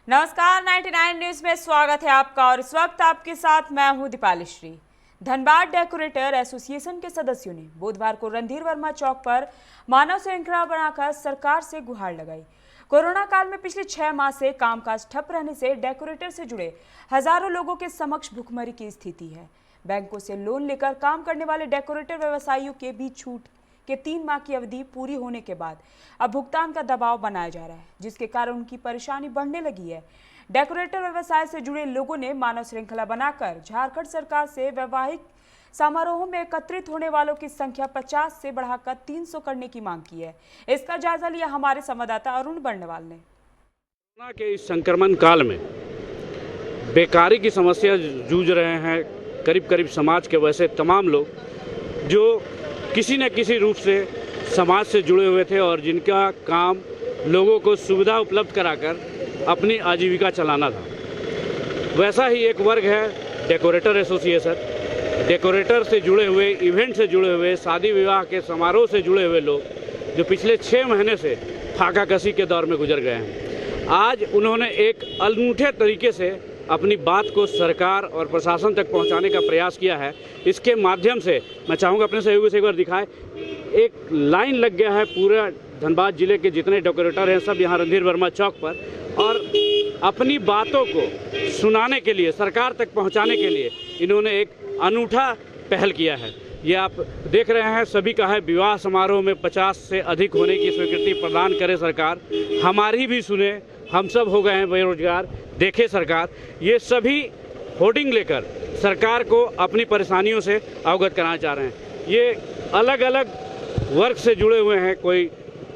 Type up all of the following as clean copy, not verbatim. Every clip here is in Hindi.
नमस्कार, 99 न्यूज में स्वागत है आपका और इस वक्त आपके साथ मैं हूं दीपाली श्री। धनबाद डेकोरेटर एसोसिएशन के सदस्यों ने बुधवार को रणधीर वर्मा चौक पर मानव श्रृंखला बनाकर सरकार से गुहार लगाई। कोरोना काल में पिछले 6 माह से कामकाज ठप रहने से डेकोरेटर से जुड़े हजारों लोगों के समक्ष भुखमरी की स्थिति है। बैंकों से लोन लेकर काम करने वाले डेकोरेटर व्यवसायियों के भी छूट के 3 माह की अवधि पूरी होने के बाद अब भुगतान का दबाव बनाया जा रहा है, जिसके कारण उनकी परेशानी बढ़ने लगी है। डेकोरेटर व्यवसाय से जुड़े लोगों ने मानव श्रृंखला बनाकर झारखंड सरकार से वैवाहिक समारोहों में एकत्रित होने वालों की संख्या 50 से बढ़ाकर 300 करने की मांग की है। इसका जायजा लिया हमारे संवाददाता अरुण बर्णवाल ने। कोरोना के इस संक्रमण काल में बेकारी की समस्या जूझ रहे हैं करीब समाज के वैसे तमाम लोग जो किसी न किसी रूप से समाज से जुड़े हुए थे और जिनका काम लोगों को सुविधा उपलब्ध कराकर अपनी आजीविका चलाना था। वैसा ही एक वर्ग है डेकोरेटर एसोसिएशन। डेकोरेटर से जुड़े हुए, इवेंट से जुड़े हुए, शादी विवाह के समारोह से जुड़े हुए लोग जो पिछले 6 महीने से फाका कसी के दौर में गुजर गए हैं, आज उन्होंने एक अनूठे तरीके से अपनी बात को सरकार और प्रशासन तक पहुंचाने का प्रयास किया है। इसके माध्यम से मैं चाहूँगा अपने सहयोगी से एक बार दिखाएं, एक लाइन लग गया है पूरा धनबाद जिले के जितने डेकोरेटर हैं सब यहाँ रणधीर वर्मा चौक पर, और अपनी बातों को सुनाने के लिए, सरकार तक पहुँचाने के लिए इन्होंने एक अनूठा पहल किया है। ये आप देख रहे हैं, सभी का है विवाह समारोह में 50 से अधिक होने की स्वीकृति प्रदान करे सरकार, हमारी भी सुने, हम सब हो गए हैं बेरोजगार, देखे सरकार। ये सभी होर्डिंग लेकर सरकार को अपनी परेशानियों से अवगत कराना चाह रहे हैं। ये अलग अलग वर्ग से जुड़े हुए हैं, कोई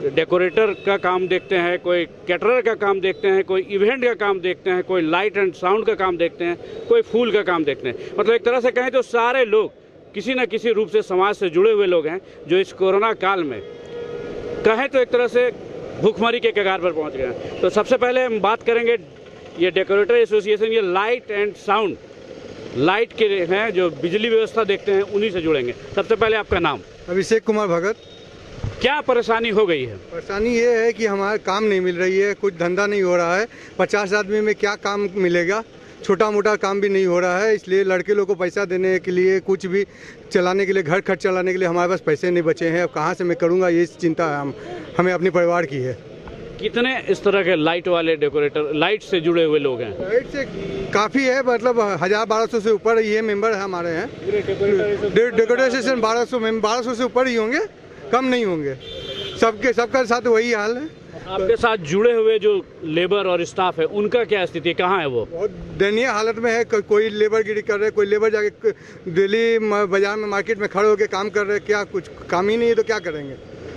डेकोरेटर का काम देखते हैं, कोई कैटरर का काम देखते हैं, कोई इवेंट का काम देखते हैं, कोई लाइट एंड साउंड का काम देखते हैं, कोई फूल का काम देखते हैं। मतलब एक तरह से कहें तो सारे लोग किसी न किसी रूप से समाज से जुड़े हुए लोग हैं जो इस कोरोना काल में कहें तो एक तरह से भूखमरी के कगार पर पहुंच गए हैं। तो सबसे पहले हम बात करेंगे, ये डेकोरेटर एसोसिएशन, ये लाइट एंड साउंड, लाइट के हैं जो बिजली व्यवस्था देखते हैं, उन्हीं से जुड़ेंगे। सबसे पहले आपका नाम? अभिषेक कुमार भगत। क्या परेशानी हो गई है? परेशानी ये है कि हमारा काम नहीं मिल रही है, कुछ धंधा नहीं हो रहा है। 50 आदमी में क्या काम मिलेगा? छोटा मोटा काम भी नहीं हो रहा है, इसलिए लड़के लोग को पैसा देने के लिए, कुछ भी चलाने के लिए, घर खर्च चलाने के लिए हमारे पास पैसे नहीं बचे हैं। अब कहाँ से मैं करूँगा, ये चिंता हमें अपने परिवार की है। कितने इस तरह के लाइट वाले डेकोरेटर, लाइट से जुड़े हुए लोग हैं? लाइट से काफ़ी है, मतलब 1000-1200 से ऊपर ये मेंबर हमारे हैं। डेकोरेशन 1200 से ऊपर ही होंगे, कम नहीं होंगे। सबका साथ वही हाल है। आपके साथ जुड़े हुए जो लेबर और स्टाफ है, उनका क्या स्थिति, कहाँ है वो? बहुत दयनीय हालत में है। कोई लेबर गिरी कर रहे, कोई लेबर जाके डेली बाजार में, मार्केट में खड़े होकर काम कर रहे। क्या कुछ काम ही नहीं है तो क्या करेंगे?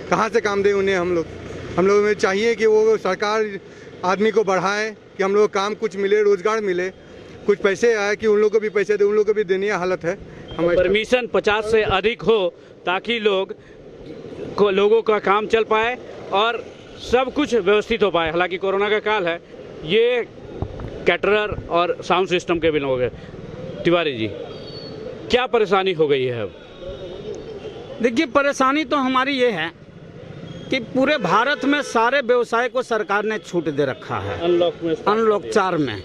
कहाँ से काम दें उन्हें? हम लोग में चाहिए कि वो सरकार आदमी को बढ़ाए, कि हम लोग काम कुछ मिले, रोजगार मिले, कुछ पैसे आए कि उन लोग को भी पैसे दे। उन लोग को भी दयनीय हालत है। परमिशन 50 से अधिक हो ताकि लोगों का काम चल पाए और सब कुछ व्यवस्थित हो पाए। हालांकि कोरोना का काल है, ये कैटरर और साउंड सिस्टम के भी लोग हैं। तिवारी जी, क्या परेशानी हो गई है अब? देखिए, परेशानी तो हमारी ये है कि पूरे भारत में सारे व्यवसाय को सरकार ने छूट दे रखा है अनलॉक 4 में।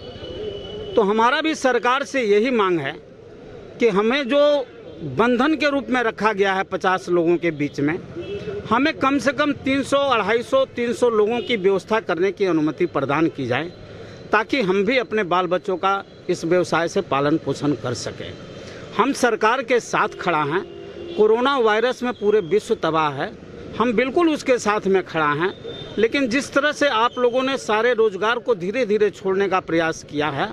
तो हमारा भी सरकार से यही मांग है कि हमें जो बंधन के रूप में रखा गया है 50 लोगों के बीच में, हमें कम से कम 300-250-300 लोगों की व्यवस्था करने की अनुमति प्रदान की जाए, ताकि हम भी अपने बाल बच्चों का इस व्यवसाय से पालन पोषण कर सकें। हम सरकार के साथ खड़ा हैं। कोरोना वायरस में पूरे विश्व तबाह है, हम बिल्कुल उसके साथ में खड़ा हैं। लेकिन जिस तरह से आप लोगों ने सारे रोजगार को धीरे धीरे छोड़ने का प्रयास किया है,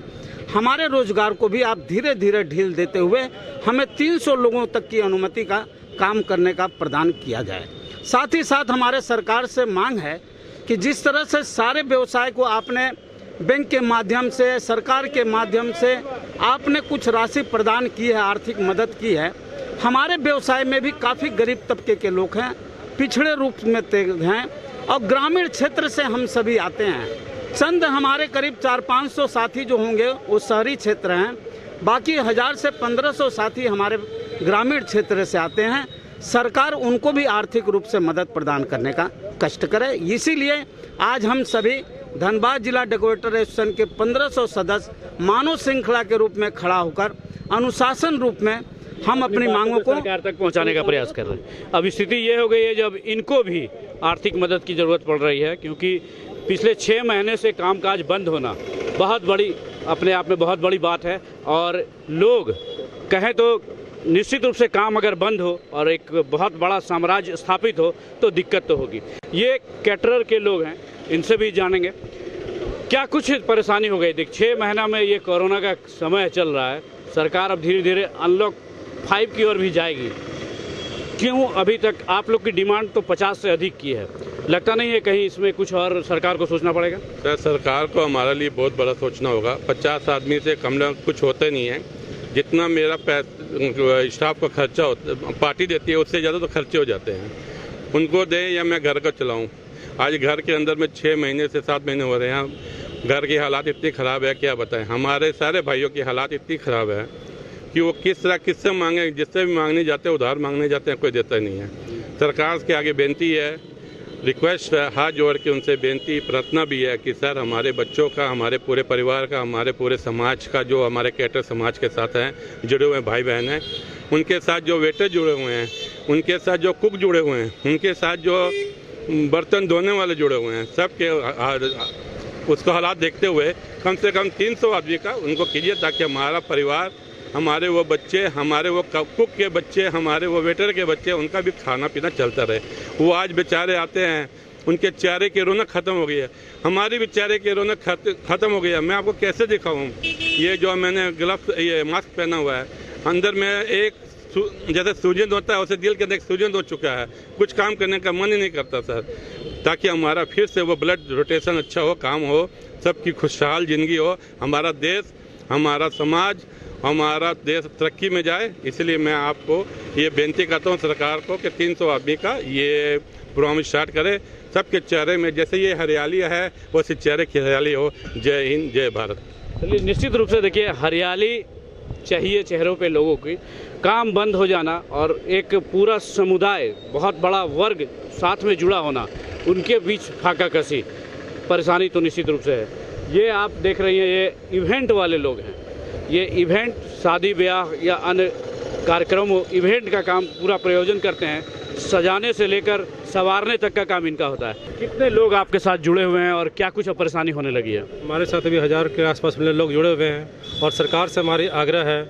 हमारे रोजगार को भी आप धीरे धीरे ढील देते हुए हमें 300 लोगों तक की अनुमति का काम करने का प्रदान किया जाए। साथ ही साथ हमारे सरकार से मांग है कि जिस तरह से सारे व्यवसाय को आपने बैंक के माध्यम से, सरकार के माध्यम से आपने कुछ राशि प्रदान की है, आर्थिक मदद की है, हमारे व्यवसाय में भी काफ़ी गरीब तबके के लोग हैं, पिछड़े रूप में हैं और ग्रामीण क्षेत्र से हम सभी आते हैं। चंद हमारे करीब 400-500 साथी जो होंगे वो शहरी क्षेत्र हैं, बाकी 1000 से 1500 साथी हमारे ग्रामीण क्षेत्र से आते हैं। सरकार उनको भी आर्थिक रूप से मदद प्रदान करने का कष्ट करे। इसीलिए आज हम सभी धनबाद जिला डेकोरेटर एसोसिएशन के 1500 सदस्य मानव श्रृंखला के रूप में खड़ा होकर अनुशासन रूप में हम अपनी मांगों को सरकार तक पहुंचाने का प्रयास कर रहे हैं। अब स्थिति ये हो गई है जब इनको भी आर्थिक मदद की ज़रूरत पड़ रही है, क्योंकि पिछले 6 महीने से कामकाज बंद होना बहुत बड़ी, अपने आप में बहुत बड़ी बात है। और लोग कहें तो निश्चित रूप से काम अगर बंद हो और एक बहुत बड़ा साम्राज्य स्थापित हो तो दिक्कत तो होगी। ये कैटरर के लोग हैं, इनसे भी जानेंगे क्या कुछ परेशानी हो गई। देख 6 महीना में ये कोरोना का समय चल रहा है, सरकार अब धीरे धीरे अनलॉक 5 की ओर भी जाएगी, क्यों अभी तक आप लोग की डिमांड तो 50 से अधिक की है, लगता नहीं है कहीं इसमें कुछ और सरकार को सोचना पड़ेगा? सर सरकार को हमारे लिए बहुत बड़ा सोचना होगा। 50 आदमी से कम कुछ होते नहीं है। जितना मेरा स्टाफ का खर्चा होता पार्टी देती है उससे ज़्यादा तो खर्चे हो जाते हैं। उनको दें या मैं घर का चलाऊं। आज घर के अंदर में 6 महीने से 7 महीने हो रहे हैं। घर की हालात इतनी ख़राब है क्या बताएं। हमारे सारे भाइयों की हालात इतनी ख़राब है कि वो किस तरह किससे मांगे, जिससे भी मांगने जाते हैं उधार मांगने जाते हैं, कोई देता नहीं है। सरकार के आगे बेनती है, रिक्वेस्ट है, हाथ जोड़ के उनसे बेनती प्रार्थना भी है कि सर हमारे बच्चों का, हमारे पूरे परिवार का, हमारे पूरे समाज का, जो हमारे कैटर समाज के साथ हैं जुड़े हुए भाई बहन हैं, उनके साथ जो वेटर जुड़े हुए हैं, उनके साथ जो कुक जुड़े हुए हैं, उनके साथ जो बर्तन धोने वाले जुड़े हुए हैं, सबके उसको हालात देखते हुए कम से कम 300 आदमी का उनको कीजिए, ताकि हमारा परिवार, हमारे वो बच्चे, हमारे वो कुक के बच्चे, हमारे वो वेटर के बच्चे, उनका भी खाना पीना चलता रहे। वो आज बेचारे आते हैं, उनके चेहरे की रौनक ख़त्म हो गई है, हमारी भी चेहरे की रौनक ख़त्म हो गई है। मैं आपको कैसे दिखाऊं? ये जो मैंने ग्लव्स, ये मास्क पहना हुआ है, अंदर में एक जैसे सूजन होता है उसे दिल के अंदर सूजन हो चुका है, कुछ काम करने का मन ही नहीं करता सर। ताकि हमारा फिर से वो ब्लड रोटेशन अच्छा हो, काम हो, सबकी खुशहाल ज़िंदगी हो, हमारा देश, हमारा समाज, हमारा देश तरक्की में जाए। इसलिए मैं आपको ये बेनती करता हूँ सरकार को कि 300 आदमी का ये प्रोग्राम स्टार्ट करे। सबके चेहरे में जैसे ये हरियाली है वैसे चेहरे की हरियाली हो। जय हिंद, जय भारत। चलिए, निश्चित रूप से देखिए हरियाली चाहिए चेहरों पे लोगों की। काम बंद हो जाना और एक पूरा समुदाय, बहुत बड़ा वर्ग साथ में जुड़ा होना, उनके बीच फाका कसी, परेशानी तो निश्चित रूप से है। ये आप देख रही हैं, ये इवेंट वाले लोग हैं। ये इवेंट, शादी ब्याह या अन्य कार्यक्रमों, इवेंट का काम पूरा प्रयोजन करते हैं। सजाने से लेकर संवारने तक का काम इनका होता है। कितने लोग आपके साथ जुड़े हुए हैं और क्या कुछ परेशानी होने लगी है? हमारे साथ अभी 1000 के आसपास लोग जुड़े हुए हैं और सरकार से हमारी आग्रह है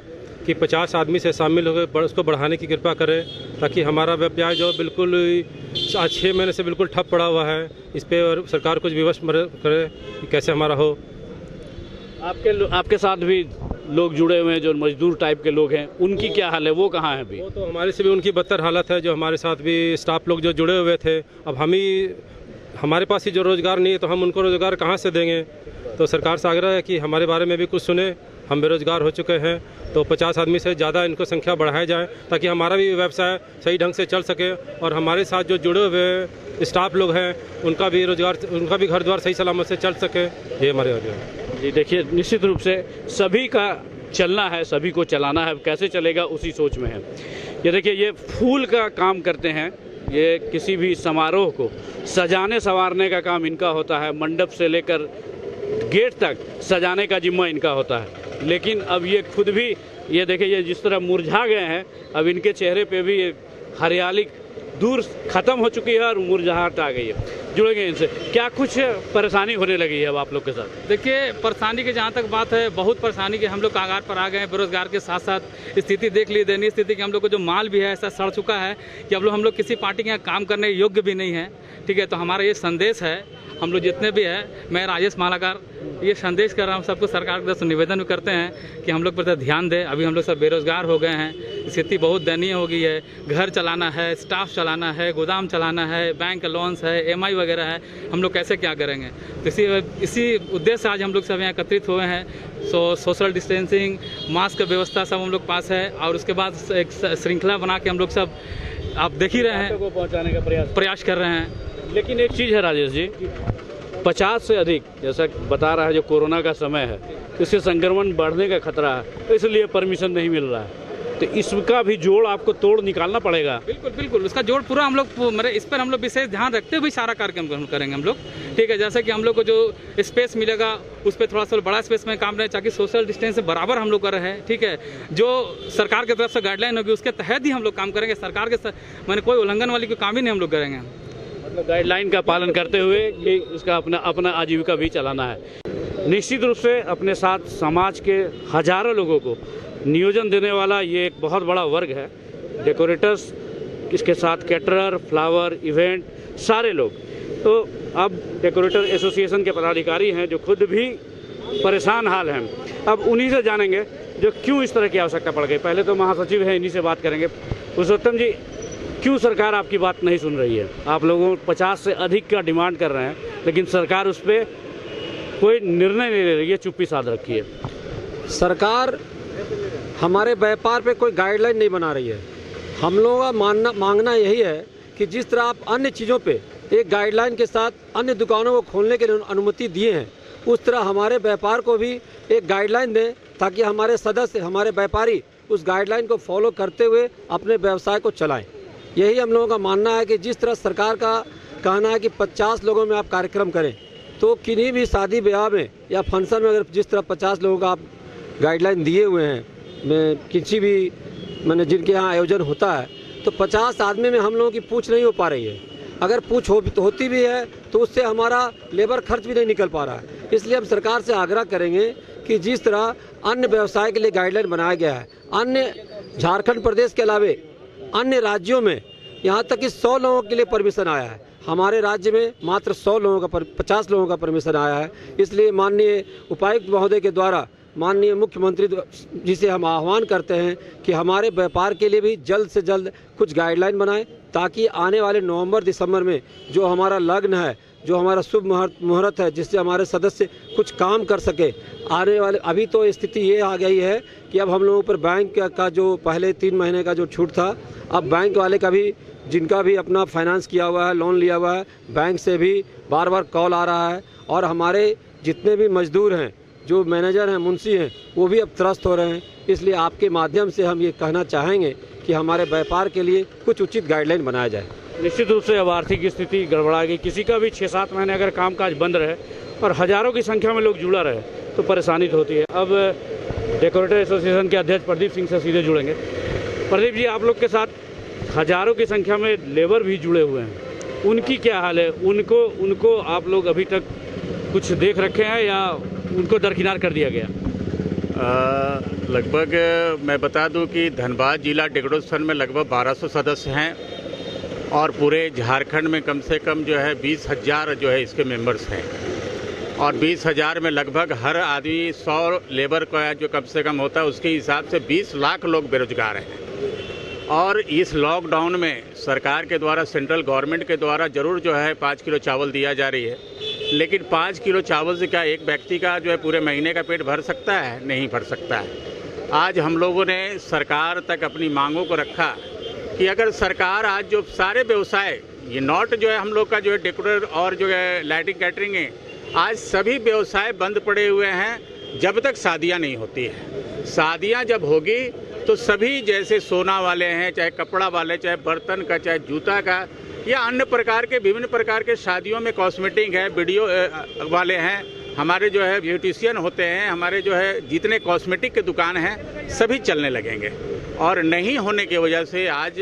कि 50 आदमी से शामिल होकर उसको बढ़ाने की कृपा करें, ताकि हमारा व्यवसाय जो बिल्कुल आज 6 महीने से बिल्कुल ठप पड़ा हुआ है, इस पर सरकार कुछ विवश करे कि कैसे हमारा हो। आपके साथ भी लोग जुड़े हुए हैं जो मजदूर टाइप के लोग हैं, उनकी क्या हाल है? वो कहाँ है अभी? वो तो हमारे से भी उनकी बदतर हालत है। जो हमारे साथ भी स्टाफ लोग जो जुड़े हुए थे, अब हमारे पास ही जो रोज़गार नहीं है तो हम उनको रोज़गार कहाँ से देंगे? तो सरकार से आग्रह है कि हमारे बारे में भी कुछ सुने। हम बेरोज़गार हो चुके हैं, तो 50 आदमी से ज़्यादा इनको संख्या बढ़ाई जाए, ताकि हमारा भी व्यवसाय सही ढंग से चल सके और हमारे साथ जो जुड़े हुए स्टाफ लोग हैं उनका भी रोज़गार, उनका भी घर द्वार सही सलामत से चल सके। ये हमारे आगे है जी। देखिए, निश्चित रूप से सभी का चलना है, सभी को चलाना है, कैसे चलेगा उसी सोच में है। ये देखिए, ये फूल का काम करते हैं। ये किसी भी समारोह को सजाने संवारने का काम इनका होता है। मंडप से लेकर गेट तक सजाने का जिम्मा इनका होता है। लेकिन अब ये खुद भी, ये देखिए, ये जिस तरह मुरझा गए हैं, अब इनके चेहरे पे भी हरियाली दूर ख़त्म हो चुकी है और मुरझाहट आ गई है। जुड़ेंगे इनसे, क्या कुछ परेशानी होने लगी है अब आप लोग के साथ? देखिए, परेशानी की जहाँ तक बात है, बहुत परेशानी के हम लोग कागार पर आ गए हैं। बेरोजगार के साथ साथ स्थिति देख ली, दयनीय स्थिति कि हम लोग को जो माल भी है ऐसा सड़ चुका है कि हम लोग किसी पार्टी के यहाँ काम करने योग्य भी नहीं है। ठीक है, तो हमारा ये संदेश है, हम लोग जितने भी हैं, मैं राजेश मालाकार ये संदेश कर रहा हूँ सबको, सरकार के तरफ से निवेदन भी करते हैं कि हम लोग पर ध्यान दें। अभी हम लोग सब बेरोजगार हो गए हैं, स्थिति बहुत दयनीय हो गई है। घर चलाना है, स्टाफ चलाना है, गोदाम चलाना है, बैंक लोन्स है, EMI वगैरह है, हम लोग कैसे क्या करेंगे? तो इसी उद्देश्य से आज हम लोग सब यहाँ एकत्रित हुए हैं। सोशल डिस्टेंसिंग, मास्क की व्यवस्था सब हम लोग पास है और उसके बाद एक श्रृंखला बना के हम लोग सब, आप देख ही रहे हैं, को पहुँचाने का प्रयास कर रहे हैं। लेकिन एक चीज़ है राजेश जी, 50 से अधिक, जैसा बता रहा है, जो कोरोना का समय है, इससे संक्रमण बढ़ने का खतरा है, इसलिए परमिशन नहीं मिल रहा है। तो इसका भी जोड़ आपको तोड़ निकालना पड़ेगा। बिल्कुल बिल्कुल, उसका जोड़ पूरा हम लोग मतलब इस पर हम लोग विशेष ध्यान रखते हुए सारा कार्यक्रम करेंगे हम लोग। ठीक है, जैसे कि हम लोग को जो स्पेस मिलेगा उस पर थोड़ा सा बड़ा स्पेस में काम रहे, ताकि सोशल डिस्टेंस से बराबर हम लोग कर रहे हैं। ठीक है, जो सरकार की तरफ से गाइडलाइन होगी उसके तहत ही हम लोग काम करेंगे। सरकार के मैंने कोई उल्लंघन वाली कोई काम ही नहीं हम लोग करेंगे। मतलब गाइडलाइन का पालन करते हुए कि उसका अपना आजीविका भी चलाना है। निश्चित रूप से अपने साथ समाज के हजारों लोगों को नियोजन देने वाला ये एक बहुत बड़ा वर्ग है, डेकोरेटर्स, इसके साथ कैटरर, फ्लावर, इवेंट, सारे लोग। तो अब डेकोरेटर एसोसिएशन के पदाधिकारी हैं जो खुद भी परेशान हाल हैं। अब उन्हीं से जानेंगे जो क्यों इस तरह की आवश्यकता पड़ गई। पहले तो महासचिव हैं, इन्हीं से बात करेंगे। पुरुषोत्तम जी, क्यों सरकार आपकी बात नहीं सुन रही है? आप लोगों 50 से अधिक का डिमांड कर रहे हैं, लेकिन सरकार उस पर कोई निर्णय नहीं ले रही है, चुप्पी साध रखी है। सरकार हमारे व्यापार पे कोई गाइडलाइन नहीं बना रही है। हम लोगों का मांगना यही है कि जिस तरह आप अन्य चीज़ों पे एक गाइडलाइन के साथ अन्य दुकानों को खोलने के लिए अनुमति दिए हैं, उस तरह हमारे व्यापार को भी एक गाइडलाइन दें, ताकि हमारे सदस्य, हमारे व्यापारी उस गाइडलाइन को फॉलो करते हुए अपने व्यवसाय को चलाएं। यही हम लोगों का मानना है कि जिस तरह सरकार का कहना है कि 50 लोगों में आप कार्यक्रम करें, तो किन्हीं भी शादी ब्याह में या फंक्शन में अगर जिस तरह 50 लोगों का आप गाइडलाइन दिए हुए हैं, मैं किसी भी मैंने जिनके यहाँ आयोजन होता है, तो 50 आदमी में हम लोगों की पूछ नहीं हो पा रही है। अगर पूछ होती भी है तो उससे हमारा लेबर खर्च भी नहीं निकल पा रहा है। इसलिए हम सरकार से आग्रह करेंगे कि जिस तरह अन्य व्यवसाय के लिए गाइडलाइन बनाया गया है, अन्य झारखंड प्रदेश के अलावे अन्य राज्यों में यहाँ तक कि 100 लोगों के लिए परमिशन आया है, हमारे राज्य में मात्र 50 लोगों का परमिशन आया है। इसलिए माननीय उपायुक्त महोदय के द्वारा माननीय मुख्यमंत्री जी से हम आह्वान करते हैं कि हमारे व्यापार के लिए भी जल्द से जल्द कुछ गाइडलाइन बनाएं, ताकि आने वाले नवंबर-दिसंबर में जो हमारा लग्न है, जो हमारा शुभ मुहूर्त है, जिससे हमारे सदस्य कुछ काम कर सके, आने वाले अभी तो स्थिति ये आ गई है कि अब हम लोगों पर बैंक का जो पहले 3 महीने का जो छूट था, अब बैंक वाले का भी, जिनका भी अपना फाइनेंस किया हुआ है, लोन लिया हुआ है, बैंक से भी बार बार कॉल आ रहा है। और हमारे जितने भी मजदूर हैं, जो मैनेजर हैं, मुंशी हैं, वो भी अब त्रस्त हो रहे हैं। इसलिए आपके माध्यम से हम ये कहना चाहेंगे कि हमारे व्यापार के लिए कुछ उचित गाइडलाइन बनाया जाए। निश्चित रूप से अब आर्थिक स्थिति गड़बड़ा गई, किसी का भी 6-7 महीने अगर कामकाज बंद रहे और हजारों की संख्या में लोग जुड़ा रहे तो परेशानी तो होती है। अब डेकोरेटर एसोसिएशन के अध्यक्ष प्रदीप सिंह से सीधे जुड़ेंगे। प्रदीप जी, आप लोग के साथ हजारों की संख्या में लेबर भी जुड़े हुए हैं, उनकी क्या हाल है? उनको आप लोग अभी तक कुछ देख रखे हैं या उनको दरकिनार कर दिया गया? लगभग मैं बता दूं कि धनबाद जिला डेकोरेशन में लगभग 1200 सदस्य हैं और पूरे झारखंड में कम से कम जो है 20,000 जो है इसके मेंबर्स हैं। और 20,000 में लगभग हर आदमी 100 लेबर का जो कम से कम होता है, उसके हिसाब से 20 लाख लोग बेरोजगार हैं। और इस लॉकडाउन में सरकार के द्वारा, सेंट्रल गवर्नमेंट के द्वारा ज़रूर जो है 5 किलो चावल दिया जा रही है, लेकिन 5 किलो चावल से क्या एक व्यक्ति का जो है पूरे महीने का पेट भर सकता है? नहीं भर सकता है। आज हम लोगों ने सरकार तक अपनी मांगों को रखा कि अगर सरकार आज जो सारे व्यवसाय, ये नॉट जो है हम लोग का जो है डेकोरेटर और जो है लाइटिंग कैटरिंग है, आज सभी व्यवसाय बंद पड़े हुए हैं जब तक शादियां नहीं होती है। शादियां जब होगी तो सभी, जैसे सोना वाले हैं, चाहे कपड़ा वाले, चाहे बर्तन का, चाहे जूता का, या अन्य प्रकार के विभिन्न प्रकार के शादियों में कॉस्मेटिक है, वीडियो वाले हैं, हमारे जो है ब्यूटिशियन होते हैं, हमारे जो है जितने कॉस्मेटिक के दुकान हैं, सभी चलने लगेंगे। और नहीं होने की वजह से आज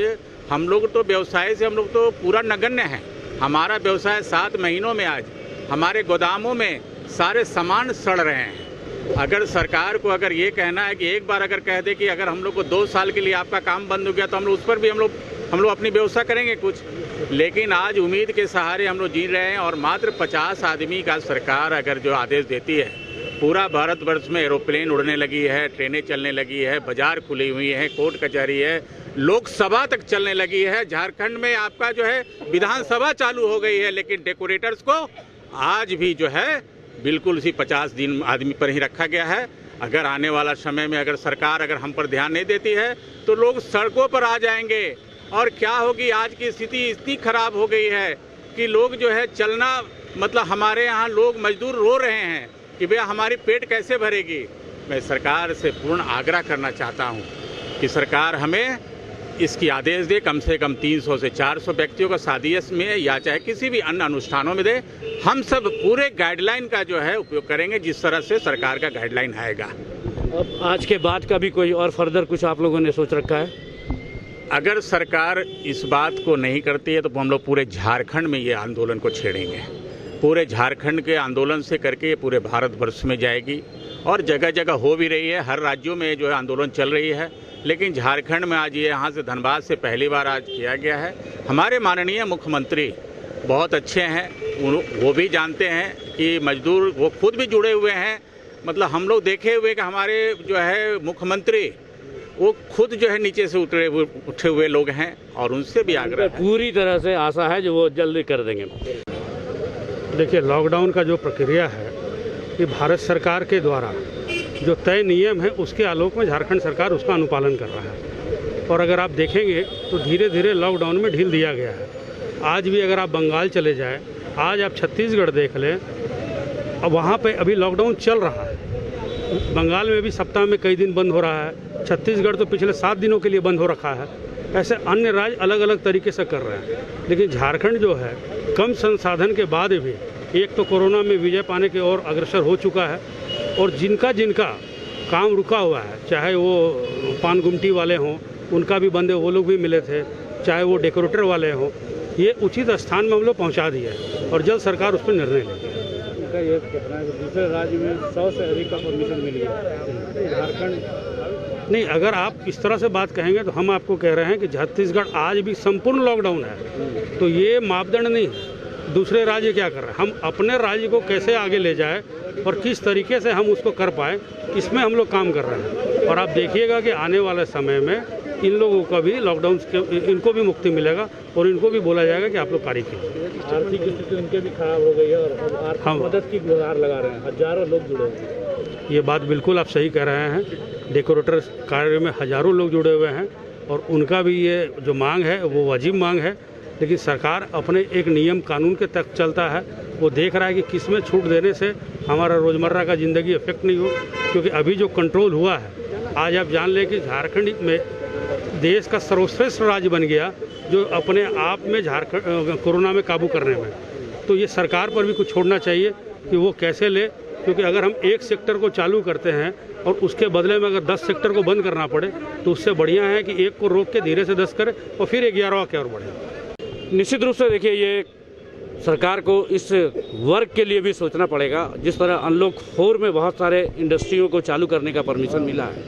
हम लोग तो व्यवसाय से हम लोग तो पूरा नगण्य हैं। हमारा व्यवसाय 7 महीनों में आज हमारे गोदामों में सारे सामान सड़ रहे हैं। अगर सरकार को अगर ये कहना है कि एक बार अगर कह दे कि अगर हम लोग को 2 साल के लिए आपका काम बंद हो गया, तो हम लोग उस पर भी हम लोग अपनी व्यवस्था करेंगे कुछ। लेकिन आज उम्मीद के सहारे हम लोग जी रहे हैं। और मात्र 50 आदमी का सरकार अगर जो आदेश देती है, पूरा भारतवर्ष में एरोप्लेन उड़ने लगी है, ट्रेनें चलने लगी है, बाजार खुली हुई है, कोर्ट कचहरी है, लोकसभा तक चलने लगी है, झारखंड में आपका जो है विधानसभा चालू हो गई है, लेकिन डेकोरेटर्स को आज भी जो है बिल्कुल उसी 50 दिन आदमी पर ही रखा गया है। अगर आने वाला समय में अगर सरकार अगर हम पर ध्यान नहीं देती है तो लोग सड़कों पर आ जाएंगे। और क्या होगी, आज की स्थिति इतनी खराब हो गई है कि लोग जो है चलना, मतलब हमारे यहाँ लोग मजदूर रो रहे हैं कि भैया हमारी पेट कैसे भरेगी। मैं सरकार से पूर्ण आग्रह करना चाहता हूँ कि सरकार हमें इसकी आदेश दे, कम से कम 300 से 400 व्यक्तियों को शादियस में या चाहे किसी भी अन्य अनुष्ठानों में दे। हम सब पूरे गाइडलाइन का जो है उपयोग करेंगे जिस तरह से सरकार का गाइडलाइन आएगा। अब आज के बाद का भी कोई और फर्दर कुछ आप लोगों ने सोच रखा है? अगर सरकार इस बात को नहीं करती है तो हम लोग पूरे झारखंड में ये आंदोलन को छेड़ेंगे। पूरे झारखंड के आंदोलन से करके ये पूरे भारतवर्ष में जाएगी और जगह जगह हो भी रही है, हर राज्यों में जो है आंदोलन चल रही है। लेकिन झारखंड में आज ये यहाँ से धनबाद से पहली बार आज किया गया है। हमारे माननीय मुख्यमंत्री बहुत अच्छे हैं, वो भी जानते हैं कि मजदूर वो खुद भी जुड़े हुए हैं। मतलब हम लोग देखे हुए कि हमारे जो है मुख्यमंत्री वो खुद जो है नीचे से उठे हुए लोग हैं और उनसे भी आग्रह है। पूरी तरह से आशा है जो वो जल्दी कर देंगे। देखिए, लॉकडाउन का जो प्रक्रिया है ये भारत सरकार के द्वारा जो तय नियम है उसके आलोक में झारखंड सरकार उसका अनुपालन कर रहा है। और अगर आप देखेंगे तो धीरे धीरे लॉकडाउन में ढील दिया गया है। आज भी अगर आप बंगाल चले जाएं, आज आप छत्तीसगढ़ देख लें, अब वहाँ पे अभी लॉकडाउन चल रहा है। बंगाल में भी सप्ताह में कई दिन बंद हो रहा है, छत्तीसगढ़ तो पिछले 7 दिनों के लिए बंद हो रखा है। ऐसे अन्य राज्य अलग अलग तरीके से कर रहे हैं। लेकिन झारखंड जो है कम संसाधन के बाद भी एक तो कोरोना में विजय पाने की ओर अग्रसर हो चुका है और जिनका काम रुका हुआ है, चाहे वो पान गुमटी वाले हों उनका भी बंद है, वो लोग भी मिले थे, चाहे वो डेकोरेटर वाले हों, ये उचित स्थान में हम लोग पहुँचा दिए और जल्द सरकार उस पर निर्णय लेगी। उनका ये कहना है कि दूसरे राज्य में 100 से अधिक का परमिशन मिल गया, झारखंड नहीं। अगर आप इस तरह से बात कहेंगे तो हम आपको कह रहे हैं कि छत्तीसगढ़ आज भी संपूर्ण लॉकडाउन है, तो ये मापदंड नहीं है। दूसरे राज्य क्या कर रहे हैं, हम अपने राज्य को कैसे आगे ले जाए और किस तरीके से हम उसको कर पाए, इसमें हम लोग काम कर रहे हैं। और आप देखिएगा कि आने वाले समय में इन लोगों का भी लॉकडाउन के इनको भी मुक्ति मिलेगा और इनको भी बोला जाएगा कि आप लोग कार्य कीजिए। आर्थिक स्थिति उनके भी खराब हो गई है और आर्थिक मदद की गुहार लगा रहे हैं, हजारों लोग जुड़े हुए हैं। ये बात बिल्कुल आप सही कह रहे हैं। डेकोरेटर कार्य में हजारों लोग जुड़े हुए हैं और उनका भी ये जो मांग है वो वाजिब मांग है। लेकिन सरकार अपने एक नियम कानून के तक चलता है, वो देख रहा है कि किस में छूट देने से हमारा रोज़मर्रा का ज़िंदगी इफेक्ट नहीं हो। क्योंकि अभी जो कंट्रोल हुआ है, आज आप जान लें कि झारखंड में देश का सर्वश्रेष्ठ राज्य बन गया जो अपने आप में झारखंड कोरोना में काबू करने में। तो ये सरकार पर भी कुछ छोड़ना चाहिए कि वो कैसे ले, क्योंकि अगर हम एक सेक्टर को चालू करते हैं और उसके बदले में अगर 10 सेक्टर को बंद करना पड़े तो उससे बढ़िया है कि एक को रोक के धीरे से 10 करे और फिर 11वां की ओर बढ़े। निश्चित रूप से देखिए, ये सरकार को इस वर्ग के लिए भी सोचना पड़ेगा। जिस तरह अनलॉक 4 में बहुत सारे इंडस्ट्रियों को चालू करने का परमिशन मिला है,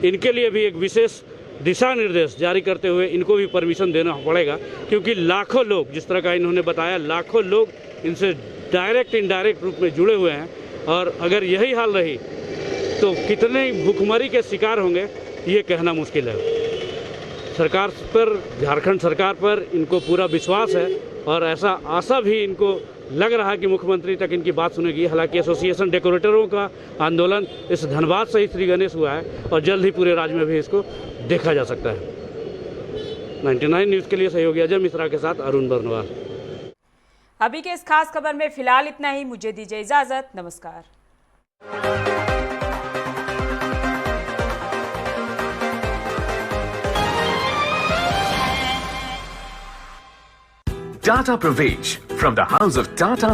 इनके लिए भी एक विशेष दिशा निर्देश जारी करते हुए इनको भी परमिशन देना पड़ेगा। क्योंकि लाखों लोग, जिस तरह का इन्होंने बताया, लाखों लोग इनसे डायरेक्ट इनडायरेक्ट रूप में जुड़े हुए हैं और अगर यही हाल रही तो कितने भुखमरी के शिकार होंगे ये कहना मुश्किल है। सरकार पर, झारखंड सरकार पर इनको पूरा विश्वास है और ऐसा आशा भी इनको लग रहा है कि मुख्यमंत्री तक इनकी बात सुनेगी। हालांकि एसोसिएशन डेकोरेटरों का आंदोलन इस धनबाद से ही श्री गणेश हुआ है और जल्द ही पूरे राज्य में भी इसको देखा जा सकता है। 99 न्यूज़ के लिए सहयोगी अजय मिश्रा के साथ अरुण बर्नवाल। अभी के इस खास खबर में फिलहाल इतना ही। मुझे दीजिए इजाजत। नमस्कार। Tata Pravesh from the House of Tata